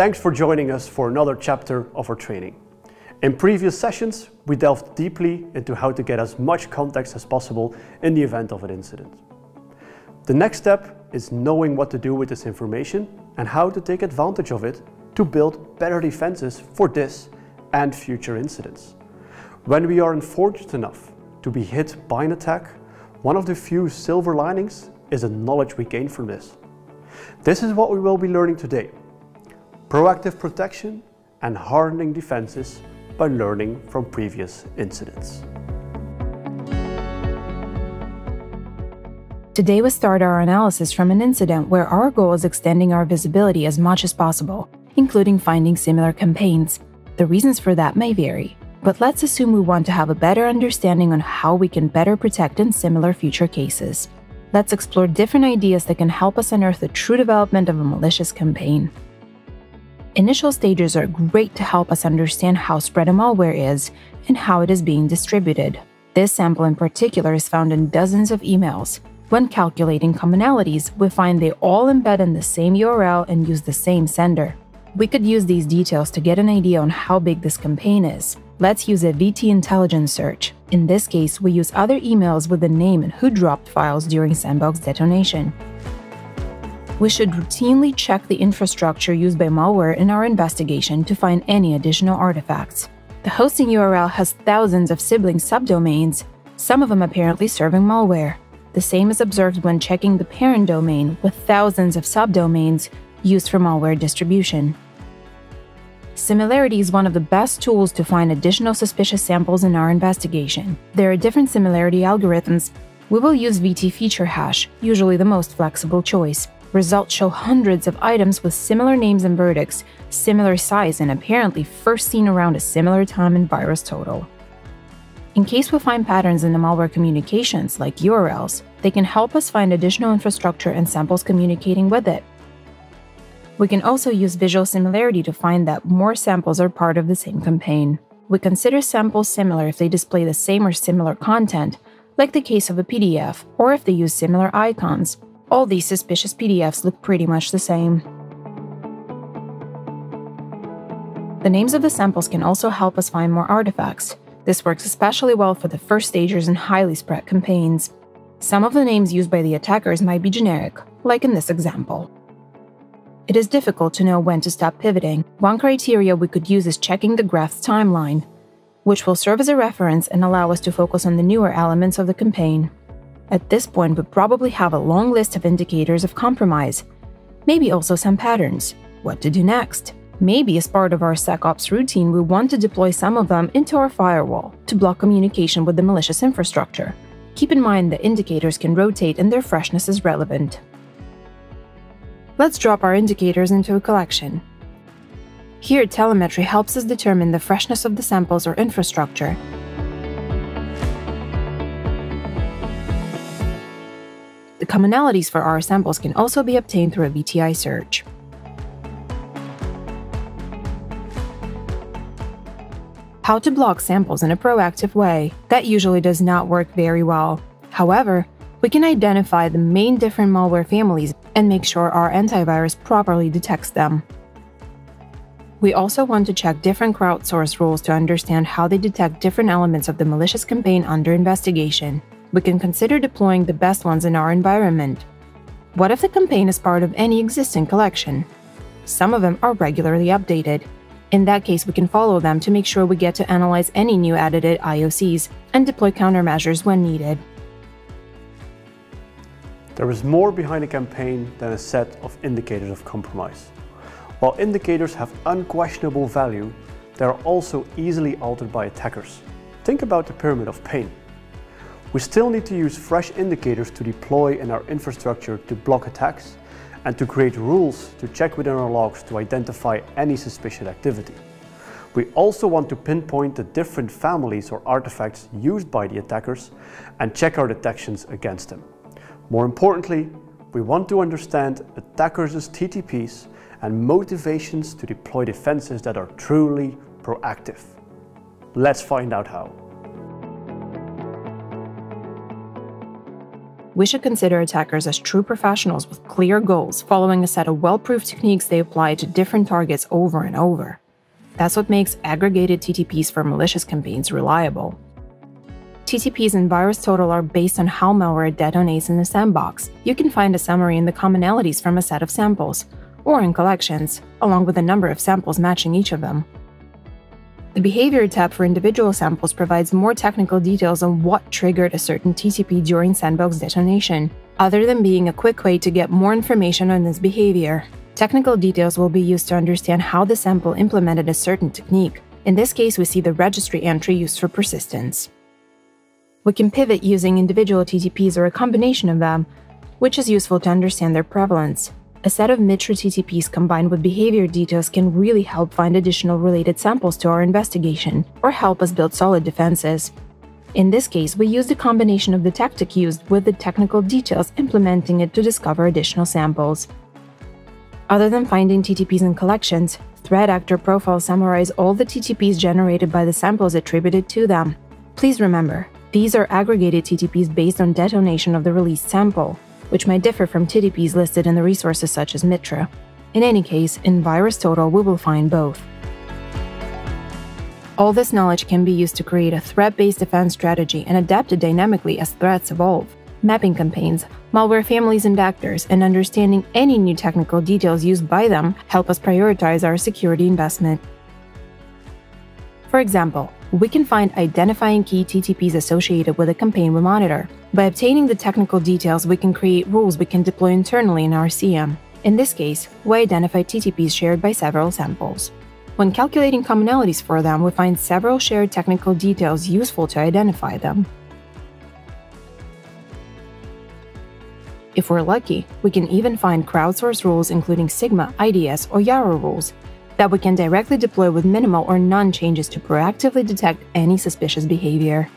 thanks for joining us for another chapter of our training. In previous sessions, we delved deeply into how to get as much context as possible in the event of an incident. The next step is knowing what to do with this information and how to take advantage of it to build better defenses for this and future incidents. When we are unfortunate enough to be hit by an attack, one of the few silver linings is the knowledge we gain from this. This is what we will be learning today: proactive protection and hardening defenses by learning from previous incidents. Today we start our analysis from an incident where our goal is extending our visibility as much as possible, including finding similar campaigns. The reasons for that may vary, but let's assume we want to have a better understanding on how we can better protect in similar future cases. Let's explore different ideas that can help us unearth the true development of a malicious campaign. Initial stages are great to help us understand how spread a malware is and how it is being distributed. This sample in particular is found in dozens of emails. When calculating commonalities, we find they all embed in the same URL and use the same sender. We could use these details to get an idea on how big this campaign is. Let's use a VT intelligence search. In this case, we use other emails with the name and who dropped files during sandbox detonation. We should routinely check the infrastructure used by malware in our investigation to find any additional artifacts. The hosting URL has thousands of sibling subdomains, some of them apparently serving malware. The same is observed when checking the parent domain with thousands of subdomains used for malware distribution. Similarity is one of the best tools to find additional suspicious samples in our investigation. There are different similarity algorithms. We will use VT feature hash, usually the most flexible choice. Results show hundreds of items with similar names and verdicts, similar size, and apparently first seen around a similar time in VirusTotal. In case we find patterns in the malware communications, like URLs, they can help us find additional infrastructure and samples communicating with it. We can also use visual similarity to find that more samples are part of the same campaign. We consider samples similar if they display the same or similar content, like the case of a PDF, or if they use similar icons. All these suspicious PDFs look pretty much the same. The names of the samples can also help us find more artifacts. This works especially well for the first stagers in highly spread campaigns. Some of the names used by the attackers might be generic, like in this example. It is difficult to know when to stop pivoting. One criteria we could use is checking the graph's timeline, which will serve as a reference and allow us to focus on the newer elements of the campaign. At this point, we probably have a long list of indicators of compromise, maybe also some patterns. What to do next? Maybe as part of our SecOps routine, we want to deploy some of them into our firewall to block communication with the malicious infrastructure. Keep in mind that indicators can rotate and their freshness is relevant. Let's drop our indicators into a collection. Here, telemetry helps us determine the freshness of the samples or infrastructure. The commonalities for our samples can also be obtained through a VTI search. How to block samples in a proactive way. That usually does not work very well. However, we can identify the main different malware families and make sure our antivirus properly detects them. We also want to check different crowdsource rules to understand how they detect different elements of the malicious campaign under investigation. We can consider deploying the best ones in our environment. What if the campaign is part of any existing collection? Some of them are regularly updated. In that case, we can follow them to make sure we get to analyze any new added IOCs and deploy countermeasures when needed. There is more behind a campaign than a set of indicators of compromise. While indicators have unquestionable value, they are also easily altered by attackers. Think about the pyramid of pain. We still need to use fresh indicators to deploy in our infrastructure to block attacks and to create rules to check within our logs to identify any suspicious activity. We also want to pinpoint the different families or artifacts used by the attackers and check our detections against them. More importantly, we want to understand attackers' TTPs and motivations to deploy defenses that are truly proactive. Let's find out how. we should consider attackers as true professionals with clear goals, following a set of well-proved techniques they apply to different targets over and over. That's what makes aggregated TTPs for malicious campaigns reliable. TTPs in VirusTotal are based on how malware detonates in a sandbox. You can find a summary in the commonalities from a set of samples, or in collections, along with a number of samples matching each of them. The Behavior tab for individual samples provides more technical details on what triggered a certain TTP during sandbox detonation, other than being a quick way to get more information on this behavior. Technical details will be used to understand how the sample implemented a certain technique. In this case, we see the registry entry used for persistence. We can pivot using individual TTPs or a combination of them, which is useful to understand their prevalence. A set of mixture TTPs combined with behavior details can really help find additional related samples to our investigation, or help us build solid defenses. In this case, we used a combination of the tactic used with the technical details implementing it to discover additional samples. Other than finding TTPs in collections, threat actor profiles summarize all the TTPs generated by the samples attributed to them. Please remember, these are aggregated TTPs based on detonation of the released sample, which might differ from TTPs listed in the resources such as Mitra. In any case, in VirusTotal, we will find both. All this knowledge can be used to create a threat-based defense strategy and adapt it dynamically as threats evolve. Mapping campaigns, malware families and vectors, and understanding any new technical details used by them help us prioritize our security investment. For example, we can find identifying key TTPs associated with a campaign we monitor. By obtaining the technical details, we can create rules we can deploy internally in our CM. In this case, we identify TTPs shared by several samples. When calculating commonalities for them, we find several shared technical details useful to identify them. If we're lucky, we can even find crowdsourced rules including Sigma, IDS, or Yarrow rules that we can directly deploy with minimal or none changes to proactively detect any suspicious behavior.